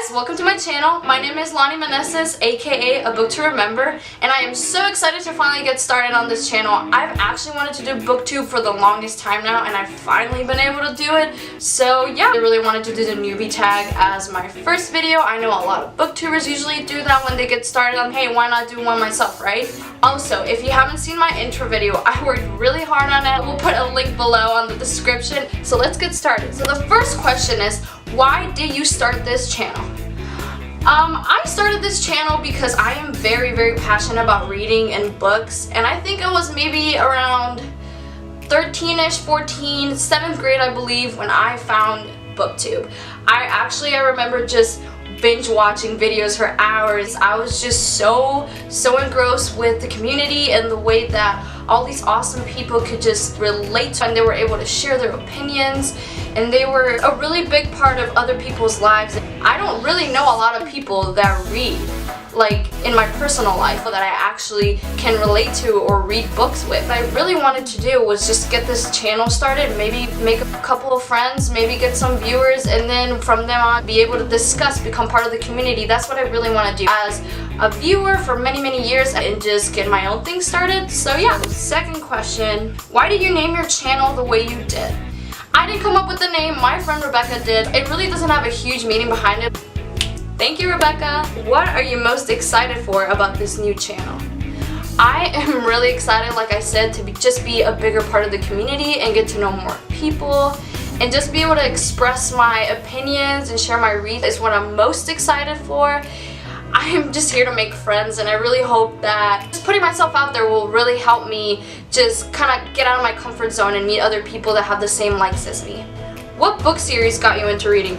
guys, welcome to my channel. My name is Lonnie Meneses, aka A Book to Remember, and I am so excited to finally get started on this channel. I've actually wanted to do BookTube for the longest time now, and I've finally been able to do it. So yeah, I really wanted to do the newbie tag as my first video. I know a lot of booktubers usually do that when they get started on, hey, why not do one myself, right? Also, if you haven't seen my intro video, I worked really hard on it. We'll put a link below on the description. So let's get started. So the first question is, why did you start this channel? I started this channel because I am very passionate about reading and books, and I think it was maybe around 13ish, 14, 7th grade I believe when I found BookTube. I remember just binge watching videos for hours. I was just so engrossed with the community and the way that all these awesome people could just relate to, and they were able to share their opinions, and they were a really big part of other people's lives. I don't really know a lot of people that read, like in my personal life, that I actually can relate to or read books with. What I really wanted to do was just get this channel started, maybe make a couple of friends, maybe get some viewers, and then from then on be able to discuss, become part of the community. That's what I really want to do as a viewer for many years, and just get my own thing started. So yeah. Second question, why did you name your channel the way you did? I didn't come up with the name, my friend Rebecca did. It really doesn't have a huge meaning behind it. Thank you, Rebecca. What are you most excited for about this new channel? I am really excited, like I said, to just be a bigger part of the community and get to know more people, and just be able to express my opinions and share my reads is what I'm most excited for. I am just here to make friends, and I really hope that just putting myself out there will really help me just kind of get out of my comfort zone and meet other people that have the same likes as me. What book series got you into reading?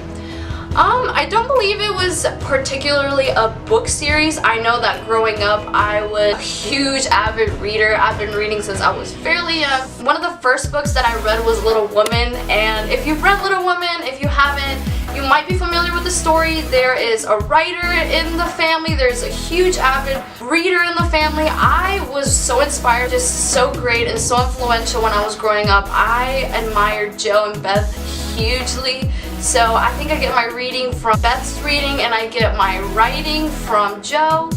I don't believe it was particularly a book series. I know that growing up I was a huge avid reader. I've been reading since I was fairly young. One of the first books that I read was Little Women, and if you've read Little Women, if you haven't, you might be familiar with the story. There is a writer in the family. There's a huge avid reader in the family. I was so inspired, just so great and so influential when I was growing up. I admired Joe and Beth hugely. So I think I get my reading from Beth's reading, and I get my writing from Joe.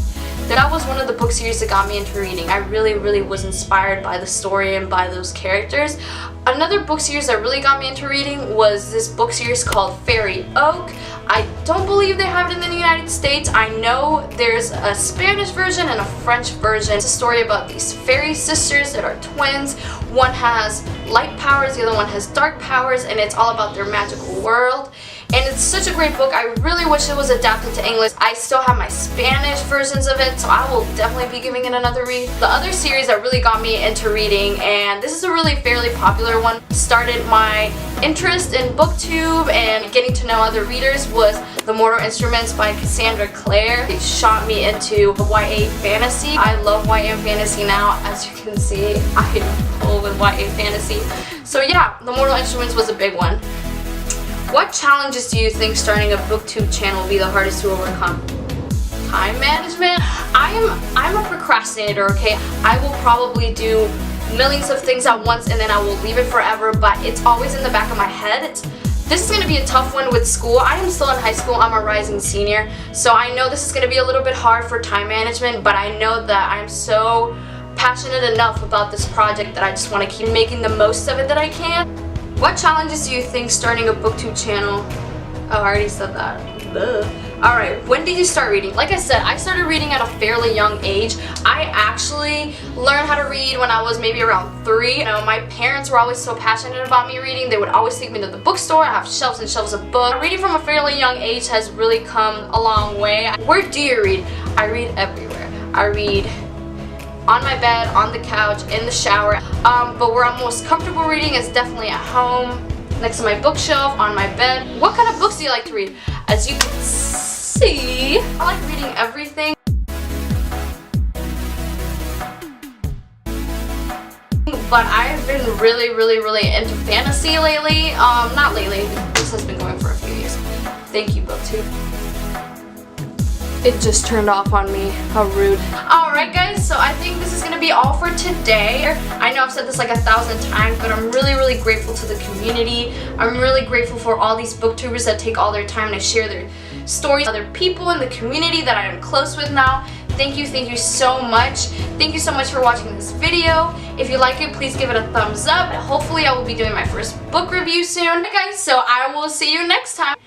That was one of the book series that got me into reading. I really was inspired by the story and by those characters. Another book series that really got me into reading was this book series called Fairy Oak. I don't believe they have it in the United States. I know there's a Spanish version and a French version. It's a story about these fairy sisters that are twins. One has light powers, the other one has dark powers, and it's all about their magical world. And it's such a great book. I really wish it was adapted to English. I still have my Spanish versions of it, so I will definitely be giving it another read. The other series that really got me into reading, and this is a really fairly popular one, started my interest in BookTube and getting to know other readers, was The Mortal Instruments by Cassandra Clare. It shot me into YA fantasy. I love YA fantasy now. As you can see, I am full with YA fantasy. So yeah, The Mortal Instruments was a big one. What challenges do you think starting a BookTube channel will be the hardest to overcome? Time management. I'm a procrastinator, okay? I will probably do millions of things at once and then I will leave it forever, but it's always in the back of my head. This is going to be a tough one with school. I am still in high school. I'm a rising senior, so I know this is going to be a little bit hard for time management, but I know that I'm so passionate enough about this project that I just want to keep making the most of it that I can. What challenges do you think starting a BookTube channel? Oh, I already said that. Alright, when did you start reading? Like I said, I started reading at a fairly young age. I actually learned how to read when I was maybe around 3. You know, my parents were always so passionate about me reading. They would always take me to the bookstore. I have shelves and shelves of books. Reading from a fairly young age has really come a long way. Where do you read? I read everywhere. I read on my bed, on the couch, in the shower, but where I'm most comfortable reading is definitely at home, next to my bookshelf, on my bed. What kind of books do you like to read? As you can see, I like reading everything, but I've been really into fantasy lately. Not lately, this has been going for a few years. Thank you, BookTube. It just turned off on me. How rude. Alright guys, so I think this is going to be all for today. I know I've said this like 1,000 times, but I'm really grateful to the community. I'm really grateful for all these booktubers that take all their time to share their stories of other people in the community that I am close with now. Thank you so much. Thank you so much for watching this video. If you like it, please give it a thumbs up. Hopefully I will be doing my first book review soon. Okay guys, so I will see you next time.